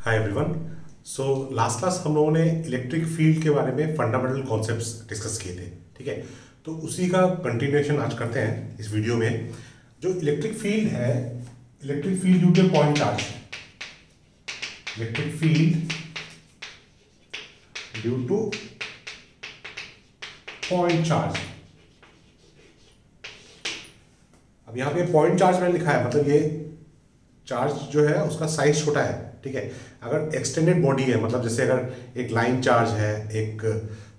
Hi everyone. So last class हम लोगों ने इलेक्ट्रिक फील्ड के बारे में फंडामेंटल कॉन्सेप्ट्स डिस्कस किए थे। ठीक है, तो उसी का कंटिन्यूएशन आज करते हैं इस वीडियो में। जो इलेक्ट्रिक फील्ड है, electric field due two point charge, electric field due two point charge. अब यहाँ पे पॉइंट चार्ज मैंने लिखा है, मतलब ये चार्ज जो है उसका साइज छोटा है। ठीक है, अगर एक्सटेंडेड बॉडी है, मतलब जैसे अगर एक लाइन चार्ज है, एक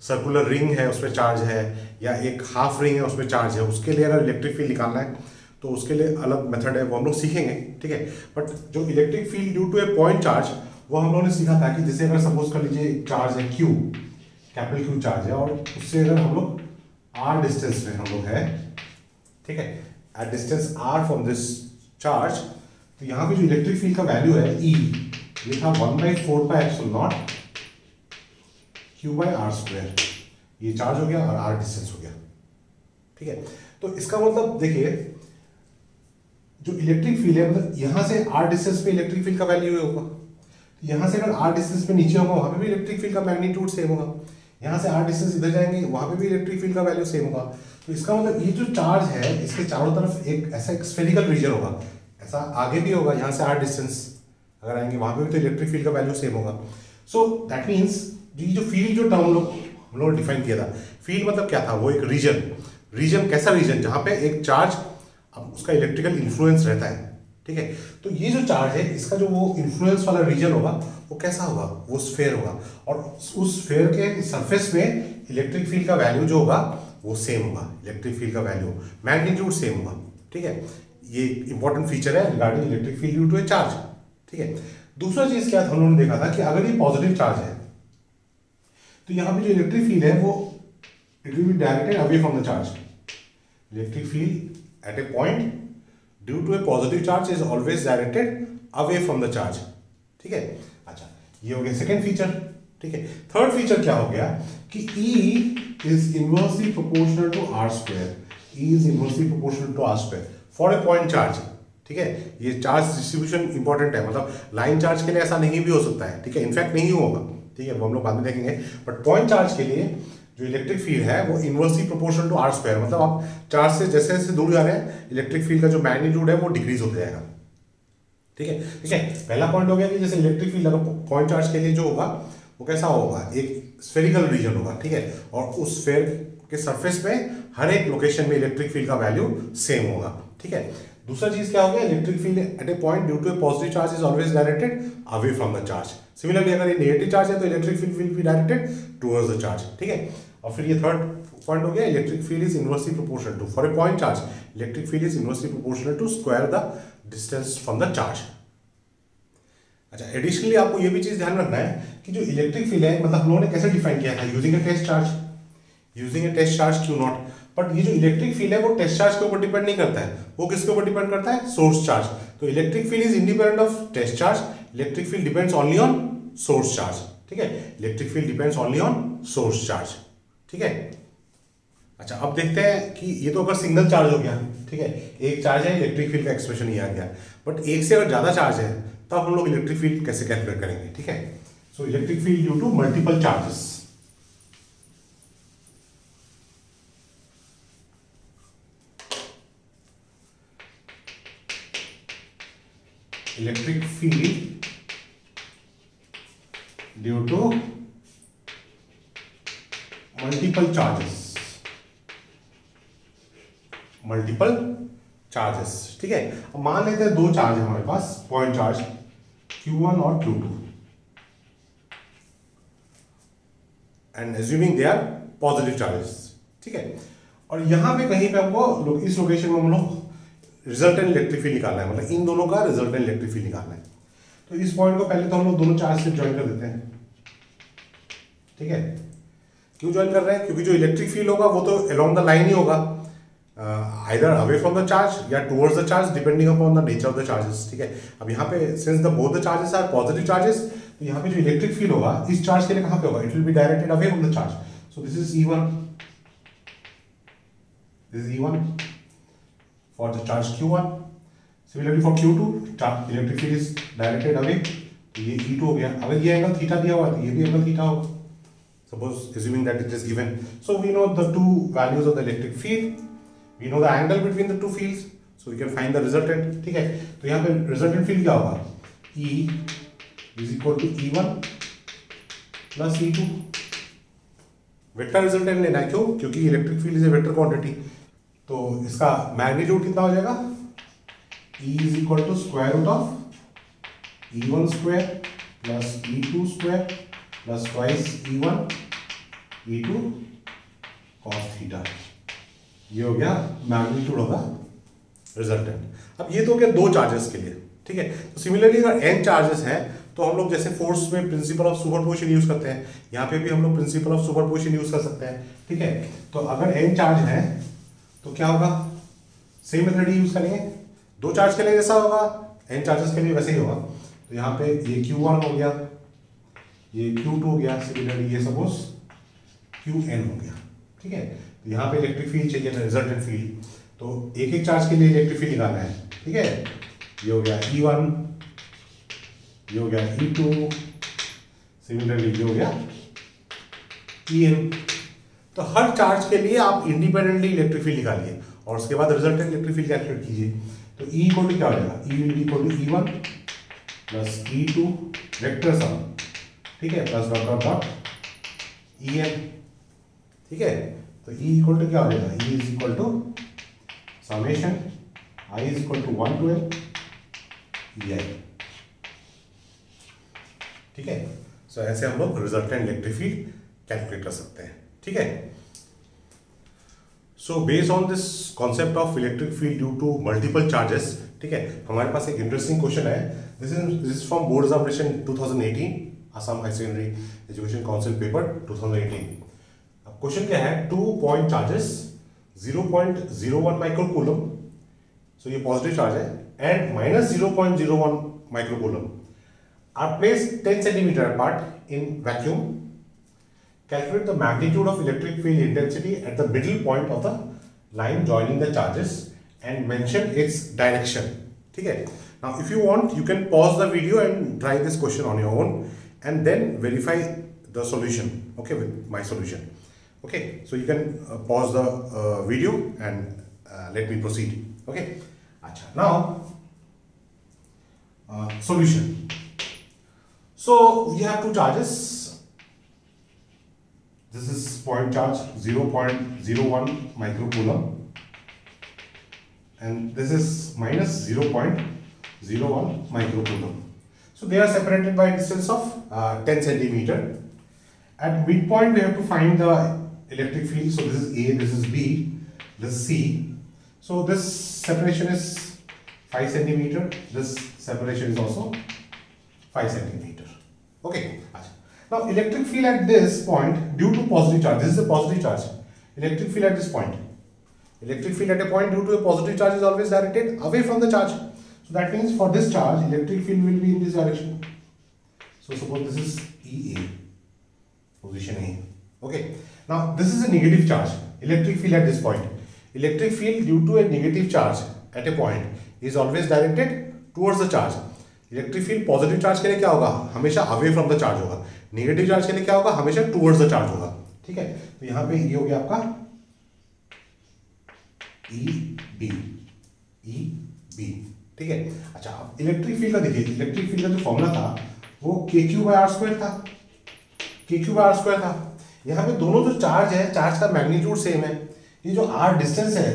सर्कुलर रिंग है उसमें चार्ज है, या एक हाफ रिंग है उसमें चार्ज है, उसके लिए अगर इलेक्ट्रिक फील्ड निकालना है तो उसके लिए अलग मेथड है, वो हम लोग सीखेंगे। ठीक है, बट जो electric field due to a point charge वो हम लोगों ने सीखा था कि जैसे अगर सपोज कर लीजिए एक चार्ज है Q, कैपिटल Q चार्ज है, और उससे अगर हम लोग R डिस्टेंस में हम लोग है, ठीक है, at distance R from this charge, तो यहाँ पे जो इलेक्ट्रिक फील्ड का वैल्यू है E, ये था 1/4πε0 Q/r²। ये चार्ज हो गया और R डिस्टेंस हो गया। ठीक है, तो इसका मतलब देखिए जो इलेक्ट्रिक फील्ड है, मतलब यहां से R डिस्टेंस पे इलेक्ट्रिक फील्ड का वैल्यू होगा, तो यहां से अगर R डिस्टेंस पे नीचे होगा वहां पे भी इलेक्ट्रिक फील्ड का मैग्नीट्यूड सेम होगा, यहां से R डिस्टेंस इधर जाएंगे वहां पे भी इलेक्ट्रिक फील्ड का वैल्यू सेम होगा। तो इसका मतलब ये जो चार्ज है इसके चारों तरफ एक ऐसा एक स्फेरिकल रीजन होगा, ऐसा आगे भी होगा, यहाँ से R डिस्टेंस अगर आएंगे वहां पे भी तो इलेक्ट्रिक फील्ड का वैल्यू सेम होगा। सो दैट मीन्स ये जो फील्ड जो टर्म हम लोग डिफाइन किया था, फील्ड मतलब क्या था, वो एक रीजन, रीजन कैसा रीजन जहां पे एक चार्ज अब उसका इलेक्ट्रिकल इन्फ्लुएंस रहता है। ठीक है, तो ये जो चार्ज है इसका जो वो इन्फ्लुएंस वाला रीजन होगा वो कैसा होगा, वो स्फेयर होगा, और उस स्फेयर के सरफेस में इलेक्ट्रिक फील्ड का वैल्यू जो होगा वो सेम होगा, इलेक्ट्रिक फील्ड का वैल्यू मैग्नीट्यूड सेम होगा। ठीक है, ये इंपॉर्टेंट फीचर है regarding electric field due to a charge. ठीक है, दूसरा चीज क्या था, हम लोगों ने देखा था कि अगर ये पॉजिटिव चार्ज है तो यहाँ पे जो इलेक्ट्रिक फील्ड है वो it will be directed away from the charge. Electric field at a point due to a positive charge is always directed away from the charge. ठीक है, अच्छा ये हो गया सेकेंड फीचर। ठीक है, थर्ड फीचर क्या हो गया कि E is inversely proportional to R², E is inversely proportional to R² for a point charge. ठीक है, ये चार्ज डिस्ट्रीब्यूशन इंपॉर्टेंट है, मतलब लाइन चार्ज के लिए ऐसा नहीं भी हो सकता है। ठीक है, इनफैक्ट नहीं होगा, ठीक है, वो हम लोग बाद में देखेंगे, बट पॉइंट चार्ज के लिए जो इलेक्ट्रिक फील्ड है वो इनवर्सली प्रोपोर्शनल टू R², मतलब आप चार्ज से जैसे जैसे दूर जा रहे हैं इलेक्ट्रिक फील्ड का जो मैग्नीट्यूड है वो डिक्रीज होता जाएगा। ठीक है, ठीक है, पहला पॉइंट हो गया कि जैसे इलेक्ट्रिक फील्ड अगर पॉइंट चार्ज के लिए जो होगा वो कैसा होगा, एक स्फेरिकल रीजन होगा। ठीक है, और उस स्फेयर के सरफेस पे हर एक लोकेशन में इलेक्ट्रिक फील्ड का वैल्यू सेम होगा। ठीक है, दूसरा चीज क्या हो गया, electric field at a point due to a positive charge is always directed away from the charge. Similarly अगर ये नेगेटिव चार्ज है तो electric field will be directed towards the charge. ठीक है, और फिर ये थर्ड पॉइंट हो गया, electric field is inversely proportional to, for a point charge electric field is inversely proportional to square the distance from the charge. अच्छा, additionally आपको ये भी चीज ध्यान रखना है कि जो इलेक्ट्रिक फील्ड है, मतलब हम लोगों ने कैसे डिफाइन किया था, using a test charge, using a test charge Q0। But ये जो इलेक्ट्रिक फील्ड है वो टेस्ट चार्ज के ऊपर डिपेंड नहीं करता है, वो किसके ऊपर डिपेंड करता है, सोर्स चार्ज। तो electric field is independent of test charge, electric field depends only on source charge. ठीक है, electric field depends only on source charge. ठीक है, अच्छा अब देखते हैं कि ये तो अगर सिंगल चार्ज हो गया, ठीक है, एक चार्ज है, इलेक्ट्रिक फील्ड का एक्सप्रेशन ये आ गया, बट एक से अगर ज्यादा चार्ज है तब हम लोग इलेक्ट्रिक फील्ड कैसे कैलकुलेट करेंगे। ठीक है, so electric field due to multiple charges, electric field due to multiple charges, multiple charges. ठीक है, अब मान लेते हैं दो चार्ज है हमारे पास, पॉइंट चार्ज Q1 और Q2, and assuming they are positive charges. ठीक है, और यहां पे कहीं पे हमको इस लोकेशन में हम लोग रिजल्टेंट इलेक्ट्रिक फील्ड निकालना है, मतलब इन दोनों का रिजल्टेंट इलेक्ट्रिक फील्ड निकालना है। तो इस पॉइंट को पहले तो हम लोग दोनों चार्ज से ज्वाइन कर देते हैं। ठीक है, क्यों ज्वाइन कर रहे हैं, क्योंकि जो इलेक्ट्रिक फील्ड होगा वो तो अलोंग द लाइन ही होगा, either away from the charge या towards the charge depending upon the nature of the charges। ठीक है, अब यहाँ पे since the both the charges are positive charges, तो यहाँ पे जो इलेक्ट्रिक फील्ड होगा इस चार्ज के लिए कहाँ पे होगा, it will be directed away from the charge। so this is E1, this is E1 for the charge Q1। similarly for Q2, electric field is directed away तो ये E2 हो गया। अगर ये एंगल थीटा दिया हुआ है तो ये भी एंगल थीटा होगा, suppose assuming that it is given. So we know the two values of the electric field, we know the angle between the two fields, so we can find the resultant. ठीक है, तो यहाँ पे resultant field क्या होगा, E is equal to E1 plus E2। Vector resultant लेना है, क्यों, क्योंकि electric field is a vector quantity. तो इसका मैग्नीट्यूड कितना हो जाएगा, E is equal to square root of E1 square plus E2 square plus twice E1 E2 cos theta. ये हो गया मैग्नीट्यूड होगा रिजल्टेंट। अब ये तो हो गया दो चार्जेस के लिए, ठीक है। तो सिमिलरली अगर n चार्जेस हैं तो हम लोग जैसे फोर्स में प्रिंसिपल ऑफ सुपरपोजिशन यूज करते हैं, यहाँ पे भी हम लोग प्रिंसिपल ऑफ सुपरपोजिशन यूज कर सकते हैं, ठीक है। तो अगर n चार्ज है तो क्या होगा, सेम मेथड यूज करेंगे। दो चार्ज के लिए जैसा होगा n चार्जेस के लिए वैसे ही होगा। तो यहाँ पे ये Q1 हो गया, ये Q2 हो गया, सिमिलरली ये सपोज Qn हो गया, ठीक है। तो यहाँ पे इलेक्ट्रिक फील्ड चाहिए था, रिजल्टेंट फील्ड, तो एक एक चार्ज के लिए इलेक्ट्रिक फील्ड निकालना है, ठीक है। ये हो गया E1, ये हो गया E2, सिमिलरली ये हो गया En। तो हर चार्ज के लिए आप इंडिपेंडेंटली इलेक्ट्रिक फील्ड निकालिए और उसके बाद रिजल्टेंट इलेक्ट्रिक फील्ड कैलकुलेट कीजिए। तो E इक्वल टू क्या हो जाएगा, E will be equal to E1 plus E2 vector sum, ठीक है, plus dot dot dot En, ठीक है। तो E इक्वल टू क्या हो जाएगा, E is equal to summation I is equal to 1 to N EI, ठीक है। सो ऐसे हम लोग रिजल्टेंट इलेक्ट्रिक फील्ड कैलकुलेट कर सकते हैं, ठीक है। So based on this concept of electric field due to multiple charges, ठीक है, हमारे पास एक इंटरेस्टिंग क्वेश्चन है। This is from board examination 2018 Assam high secondary education council paper 2018। अब क्वेश्चन क्या है, 2 पॉइंट चार्जेस 0.01 माइक्रोकूलम, सो ये पॉजिटिव चार्ज है, and minus 0.01 microcoulomb are placed 10 centimeter apart in vacuum. Calculate the magnitude of electric field intensity at the middle point of the line joining the charges and mention its direction. ठीक है। Now if you want you can pause the video and try this question on your own and then verify the solution, okay, with my solution. Okay, so you can pause the video and let me proceed. Okay, अच्छा, now solution. So we have two charges. This is point charge 0.01 microcoulomb and this is minus 0.01 microcoulomb. So they are separated by a distance of 10 centimeter. At midpoint we have to find the electric field. So this is A, this is B, this is C. So this separation is 5 centimeter. This separation is also 5 centimeter. Okay. Now electric field at this point due to positive charge. This is a positive charge. Electric field at this point. Electric field at a point due to a positive charge is always directed away from the charge. So that means for this charge, electric field will be in this direction. So suppose this is EA, position A. Okay. Now this is a negative charge. Electric field at this point. Electric field due to a negative charge at a point is always directed towards the charge. Electric field positive charge के लिए क्या होगा, हमेशा away from the charge होगा। Negative charge के लिए क्या होगा, हमेशा टुवर्ड्स द चार्ज होगा, ठीक है। तो यहां पे ये हो गया आपका EB, ठीक है। अच्छा, अब इलेक्ट्रिक फील्ड का देखिए, इलेक्ट्रिक फील्ड का जो फॉर्मूला था वो KQ/R² था, KQ/R² था। यहाँ पे दोनों जो चार्ज है, चार्ज का मैग्नीट्यूड सेम है। ये जो R डिस्टेंस है,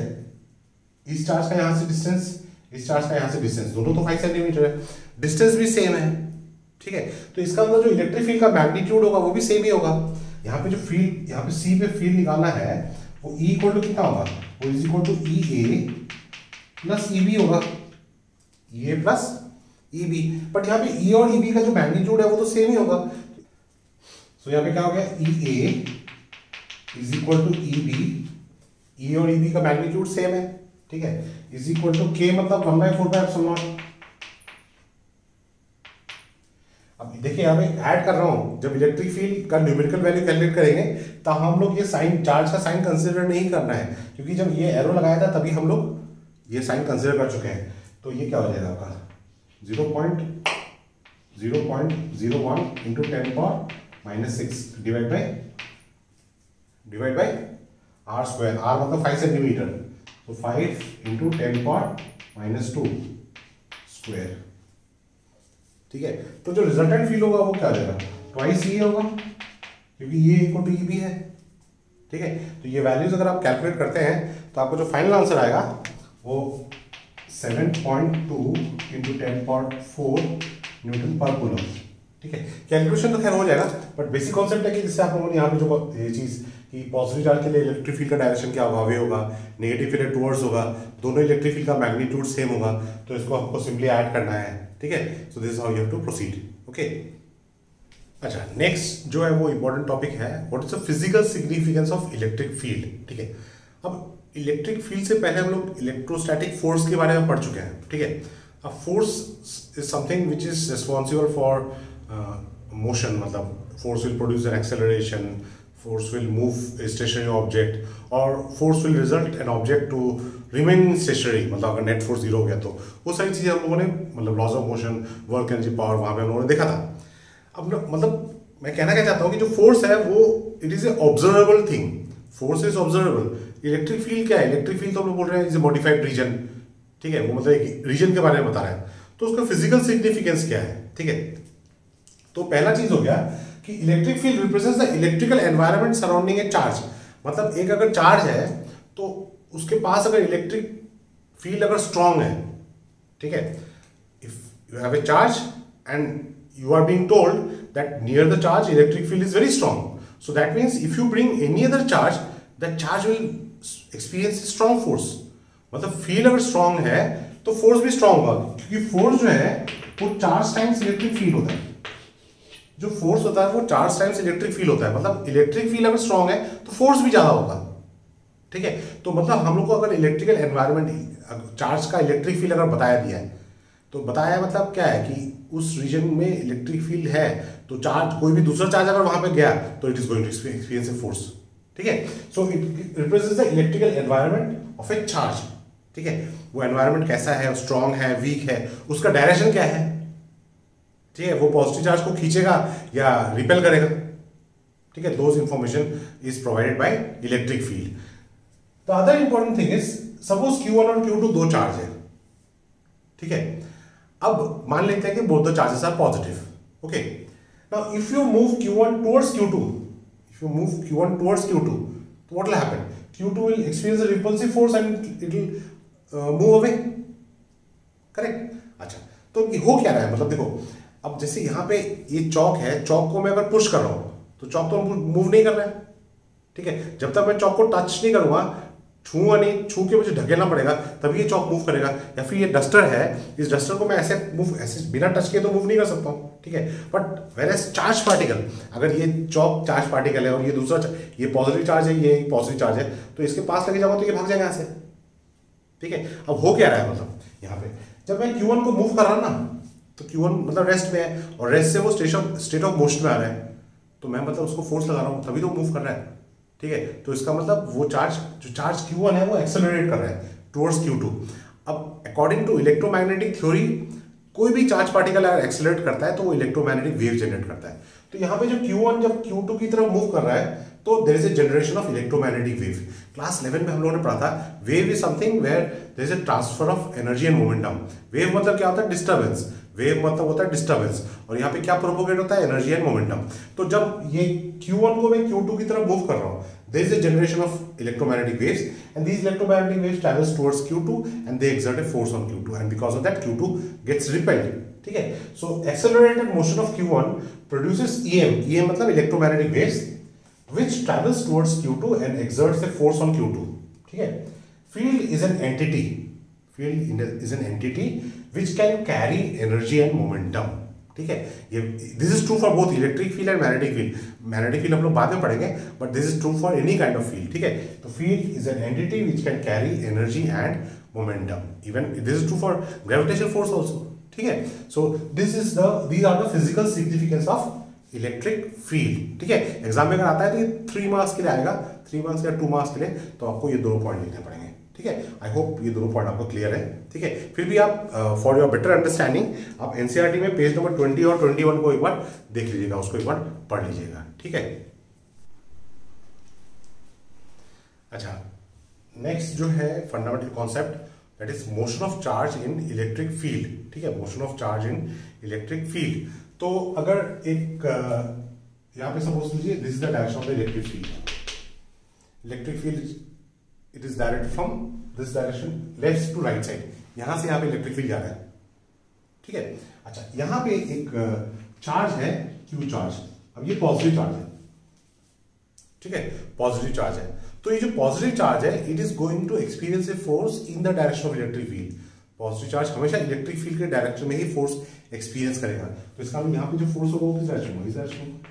इस चार्ज का यहाँ से डिस्टेंस, इस चार्ज का यहाँ से डिस्टेंस, दोनों तो 5 सेंटीमीटर है, डिस्टेंस भी सेम है, ठीक है। तो इसका मतलब जो इलेक्ट्रिक फील्ड का मैग्नीट्यूड होगा वो भी सेम ही होगा। यहाँ पे जो फील्ड, यहाँ पे C पे फील्ड निकालना है वो E इक्वल टू कितना होगा, वो is equal to EA plus EB होगा, EA प्लस EB। बट यहाँ पे E और EB का जो मैग्नीट्यूड है वो तो सेम ही होगा। सो यहाँ पे क्या हो गया, EA is equal to EB, E और EB का मैग्नीट्यूड सेम है, ठीक है, इज इक्वल टू K मतलब 1/4 अब देखिए यहाँ पे ऐड कर रहा हूं, जब इलेक्ट्रिक फील्ड का न्यूमेरिकल वैल्यू कैलकुलेट करेंगे तो हम लोग ये साइन, चार्ज का साइन कंसीडर नहीं करना है, क्योंकि जब ये एरो लगाया था तभी हम लोग ये साइन कंसीडर कर चुके हैं। तो ये क्या हो जाएगा आपका 0.01 into 10⁻⁶ divide by R square, R मतलब 5 सेंटीमीटर, तो 5 इंटू 10⁻⁻² स्क्वायर। ठीक है, तो जो रिजल्टेंट फील होगा वो क्या आ जाएगा, ट्वाइस ये होगा, क्योंकि ये इक्वल टू ये भी है। ठीक है, तो ये वैल्यूज अगर आप कैलकुलेट करते हैं तो आपको जो फाइनल आंसर आएगा वो 7.2 इंटू 10⁴ न्यूटन पर कूलम। ठीक है, कैलकुलेशन तो खैर हो जाएगा, बट बेसिक कॉन्सेप्ट है कि जिससे आप लोगों ने यहाँ पे जो ये चीज़ कि पॉजिटिव चार्ज के लिए इलेक्ट्रिक फील्ड का डायरेक्शन क्या होगा, वे होगा, नेगेटिव फील्ड टुवर्ड्स होगा, दोनों इलेक्ट्रिक फील्ड का मैग्नीट्यूड सेम होगा, तो इसको हमको सिंपली ऐड करना है। ठीक है, so this is how you have to proceed. Okay, अच्छा नेक्स्ट जो है वो इंपॉर्टेंट टॉपिक है, what is the physical significance of electric field. ठीक है, अब इलेक्ट्रिक फील्ड से पहले हम लोग इलेक्ट्रोस्टैटिक फोर्स के बारे में पढ़ चुके हैं। ठीक है, अब force is something which is responsible for motion, मतलब force will produce an acceleration, force will move a stationary object, और force will result an object to remain stationary, मतलब अगर नेट फोर्स जीरो हो गया तो वो सारी चीज़ें हम लोगों ने, मतलब laws of motion, work energy power, वहाँ पे हम लोगों ने देखा था। अब मतलब मैं कहना क्या चाहता हूँ कि जो फोर्स है वो it is a observable thing, force is observable. Electric field क्या है, इलेक्ट्रिक फील्ड तो हम लोग बोल रहे हैं इज ए मॉडिफाइड रीजन। ठीक है, वो मतलब एक रीजन के बारे में बता रहा है, तो उसका फिजिकल सिग्निफिकेंस क्या है। ठीक है, तो पहला चीज हो गया कि electric field represents the electrical environment surrounding A charge. मतलब एक अगर चार्ज है तो उसके पास अगर इलेक्ट्रिक फील्ड अगर स्ट्रांग है, ठीक है, if you have a charge and you are being told that near the charge electric field is very strong, so that means if you bring any other charge, that charge will experience a strong force। मतलब field अगर strong है तो force भी strong होगा, क्योंकि force जो है वो चार्ज टाइम्स इलेक्ट्रिक फील्ड होता है। जो फोर्स होता है वो चार्ज टाइम्स इलेक्ट्रिक फील्ड होता है, मतलब इलेक्ट्रिक फील्ड अगर स्ट्रांग है तो फोर्स भी ज्यादा होगा। ठीक है, तो मतलब हम लोग को अगर इलेक्ट्रिकल एनवायरमेंट चार्ज का इलेक्ट्रिक फील्ड अगर बताया दिया है, तो बताया मतलब क्या है कि उस रीजन में इलेक्ट्रिक फील्ड है, तो चार्ज कोई भी दूसरा चार्ज अगर वहां पे गया तो it is going to experience a force. ठीक है, so it represents the electrical environment of a charge. ठीक है, वो एनवायरनमेंट कैसा है, स्ट्रांग है, वीक है, उसका डायरेक्शन क्या है। ठीक है, वो पॉजिटिव चार्ज को खींचेगा या रिपेल करेगा। ठीक है, those information is provided by electric field. The other important thing is suppose Q1 और Q2 दो चार्ज है। ठीक है, अब मान लेते हैं कि both the charges are positive. Okay, now if you move Q1 towards Q2, if you move Q1 towards Q2, so what will happen? Q2 will experience a repulsive force and it will move away. Correct. अच्छा, तो हो क्या रहा है, मतलब देखो, अब जैसे यहाँ पे ये चौक है, चौक को मैं अगर पुश कर रहा हूँ तो चौक तो मूव नहीं कर रहा है। ठीक है, जब तक मैं चौक को टच नहीं करूंगा, छूंगा नहीं, छू के मुझे ढकेलना पड़ेगा तभी ये चौक मूव करेगा। या फिर ये डस्टर है, इस डस्टर को मैं ऐसे बिना टच किए तो मूव नहीं कर सकता हूँ। ठीक है, बट वेयरएज चार्ज पार्टिकल, अगर ये चौक चार्ज पार्टिकल है और ये दूसरा ये पॉजिटिव चार्ज है, ये पॉजिटिव चार्ज है, तो इसके पास लगे जाऊंगा तो ये भाग जाएगा यहाँ से। ठीक है, अब हो क्या रहा है, मतलब यहाँ पे जब मैं Q1 को मूव कर रहा हूँ ना, तो Q1 मतलब रेस्ट में है और रेस्ट से वो स्टेट ऑफ मोशन में आ रहा है, तो मैं मतलब उसको फोर्स लगा रहा हूँ तभी तो मूव कर रहा है। ठीक है, तो इसका मतलब वो चार्ज जो चार्ज Q1 है वो एक्सेलरेट कर रहा है टुवर्ड्स Q2। अब अकॉर्डिंग टू इलेक्ट्रोमैग्नेटिक थ्योरी, कोई भी चार्ज पार्टिकल अगर एक्सेलरेट करता है तो वो इलेक्ट्रोमैग्नेटिक वेव जनरेट करता है। तो यहाँ पे जो Q1 जब Q2 की तरफ मूव कर रहा है तो there is a generation of electromagnetic wave. Class 11 में हम लोगों ने पढ़ा था, wave is something where there is a transfer of energy and momentum. Wave मतलब क्या होता है, डिस्टर्बेंस। वेव मतलब होता है डिस्टर्बेंस, और यहाँ पे क्या प्रोपोगेट होता है, एनर्जी एंड मोमेंटम। तो जब ये Q1 को मैं Q2 की तरफ मूव कर रहा हूँ, there is a generation of electromagnetic waves, and these electromagnetic waves travels towards Q2 and they exert a force on Q2, and because of that Q2 gets repelled. ठीक है, so accelerated motion of Q1 produces EM. EM मतलब electromagnetic waves which travels towards Q2 and exerts a force on Q2. ठीक है, field is an entity. Field is an entity which can carry energy and momentum. ठीक है, ये this is true for both electric field and magnetic field. Magnetic field हम लोग बाद में पढ़ेंगे, but this is true for any kind of field. ठीक है, तो field is an entity which can carry energy and momentum. Even this is true for gravitational force also. ठीक है, so these are the physical significance of electric field. ठीक है, exam में अगर आता है तो ये 3 मार्क्स के लिए आएगा, 3 मार्क्स या 2 मार्क्स के लिए, तो आपको ये 2 पॉइंट लिखने पड़ेंगे। ठीक है। आई होप ये दोनों पॉइंट आपको क्लियर है, ठीक है। फिर भी आप फॉर योर बेटर अंडरस्टैंडिंग आप एनसीईआरटी में पेज नंबर 20 और 21 को एक बार देख लीजिएगा, उसको एक बार पढ़ लीजिएगा, ठीक है। अच्छा, नेक्स्ट जो है fundamental concept that is motion of charge in electric field, ठीक है, motion of charge in electric field. तो अगर एक यहां पे सपोज लीजिए this is the direction of the electric field, electric field it is direct from this direction left to right side, यहां से यहां पे इलेक्ट्रिक फील्ड जा रहा है, ठीक है। अच्छा, यहां पे एक चार्ज है क्यू चार्ज, अब ये पॉजिटिव चार्ज है, ठीक है, पॉजिटिव चार्ज है। तो ये जो पॉजिटिव चार्ज है it is going to experience a force in the direction of electric field. Positive charge हमेशा इलेक्ट्रिक फील्ड के डायरेक्शन में ही फोर्स एक्सपीरियंस करेगा। तो इसका मतलब यहां पे जो फोर्स होगा वो किस डायरेक्शन में, इस डायरेक्शन में,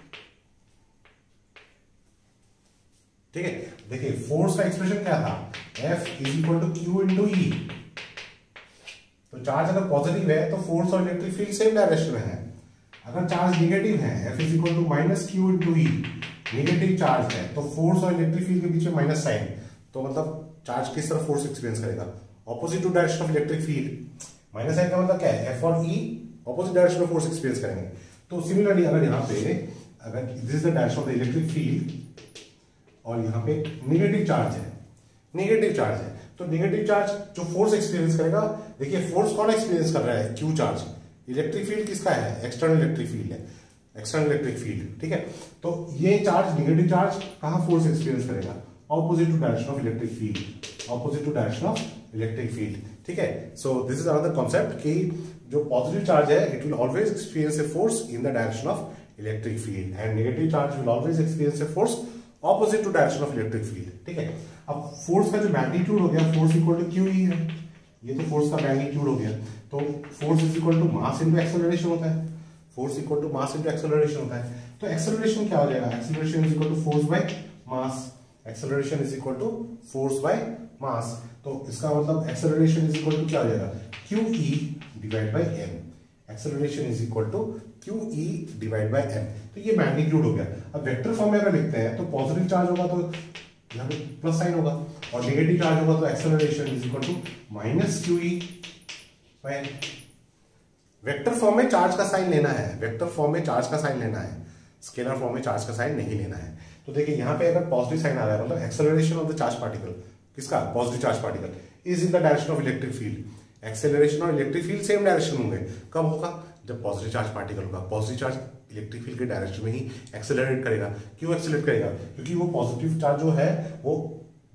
ठीक है। देखिए फोर्स का एक्सप्रेशन क्या था, F is equal to Q into E. तो चार्ज अगर पॉजिटिव है तो फोर्स और इलेक्ट्रिक फील्ड सेम डायरेक्शन में है। अगर चार्ज निगेटिव है, F is equal to minus q into E, negative charge है तो फोर्स और इलेक्ट्रिक फील्ड के बीच में माइनस साइन, तो मतलब चार्ज किस तरफ फोर्स एक्सपीरियंस करेगा, opposite to direction of electric field. Minus sign का मतलब क्या है, F और E ऑपोजिट डायरेक्शन में फोर्स एक्सपीरियंस करेंगे। तो सिमिलरली अगर यहाँ पे अगर this is the direction of the electric field और यहाँ पे नेगेटिव चार्ज है, नेगेटिव चार्ज है, तो नेगेटिव चार्ज जो फोर्स एक्सपीरियंस करेगा, देखिए फोर्स कौन एक्सपीरियंस कर रहा है, क्यू चार्ज। इलेक्ट्रिक फील्ड किसका है, एक्सटर्नल इलेक्ट्रिक फील्ड है, एक्सटर्नल इलेक्ट्रिक फील्ड, ठीक है। तो ये चार्ज नेगेटिव चार्ज कहां फोर्स एक्सपीरियंस करेगा, opposite to direction of electric field, opposite to direction of electric field, ठीक है। So this is another concept कि जो पॉजिटिव चार्ज है it will always experience a force in the direction of electric field and negative charge will always experience a force opposite to direction of electric field, ठीक है। अब force का जो magnitude हो गया, फोर्स इक्वल टू क्यू ही है, ये तो फोर्स का मैग्नीट्यूड हो गया। तो force is equal to mass into acceleration होता है, force equal to mass into acceleration होता है। तो एक्सेलरेशन क्या हो जाएगा, acceleration is equal to force by mass, acceleration is equal to force by mass. तो इसका मतलब एक्सेलरेशन इज इक्वल टू क्या हो जाएगा, q E divide by m, acceleration is equal to q E divide by m. तो ये magnitude हो गया। अब वेक्टर फॉर्म में अगर लिखते हैं तो पॉजिटिव चार्ज होगा तो यहाँ पे प्लस साइन होगा और नेगेटिव चार्ज होगा तो acceleration is equal to minus q E by m. Vector form में चार्ज का साइन लेना है, वेक्टर फॉर्म में चार्ज का साइन लेना है, स्केलर फॉर्म में चार्ज का साइन नहीं लेना है। तो देखिए यहाँ पे अगर पॉजिटिव साइन आ रहा है मतलब acceleration of the charge particle, किसका, positive charge particle is in the direction of electric field. Acceleration और इलेक्ट्रिक फील्ड सेम डायरेक्शन होंगे, कब होगा, जब पॉजिटिव चार्ज पार्टिकल होगा। पॉजिटिव चार्ज इलेक्ट्रिक फील्ड के डायरेक्शन में ही एक्सेलरेट करेगा। क्यों एक्सेलरेट करेगा, क्योंकि वो पॉजिटिव चार्ज जो है वो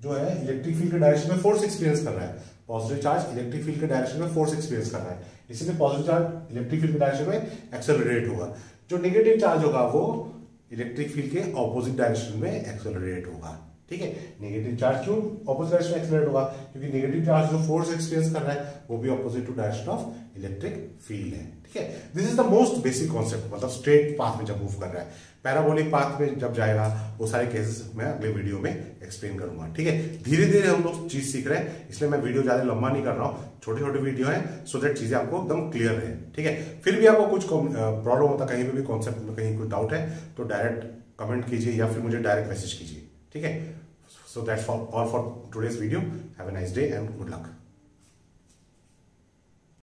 जो है इलेक्ट्रिक फील्ड के डायरेक्शन में फोर्स एक्सपीरियंस कर रहा है। पॉजिटिव चार्ज इलेक्ट्रिक फील्ड के डायरेक्शन में फोर्स एक्सपीरियंस कर रहा है, इसीलिए पॉजिटिव चार्ज इलेक्ट्रिक फील्ड के डायरेक्शन में एक्सेलरेट होगा। जो नेगेटिव चार्ज होगा वो इलेक्ट्रिक फील्ड के ऑपोजिट डायरेक्शन में एक्सेलरेट होगा, ठीक है। नेगेटिव चार्ज क्यों ऑपोजिट डायरेक्शन में एक्सेलरेट होगा, क्योंकि नेगेटिव चार्ज जो फोर्स एक्सपीरियंस कर रहा है वो भी opposite to direction of electric field है, ठीक है। This is the most basic concept, मतलब स्ट्रेट पाथ में जब मूव कर रहा है। पैराबोलिक पाथ में जब जाएगा वो सारे केसेस मैं अगले वीडियो में एक्सप्लेन करूंगा, ठीक है। धीरे धीरे हम लोग चीज सीख रहे हैं, इसलिए मैं वीडियो ज्यादा लंबा नहीं कर रहा हूँ, छोटे छोटे वीडियो है सो दैट चीजें आपको एकदम क्लियर रहे, ठीक है। फिर भी आपको कुछ प्रॉब्लम होता है, कहीं पे भी कॉन्सेप्ट में कहीं कोई डाउट है तो डायरेक्ट कमेंट कीजिए या फिर मुझे डायरेक्ट मैसेज कीजिए, ठीक है। So that's all for today's video. Have a nice day and good luck.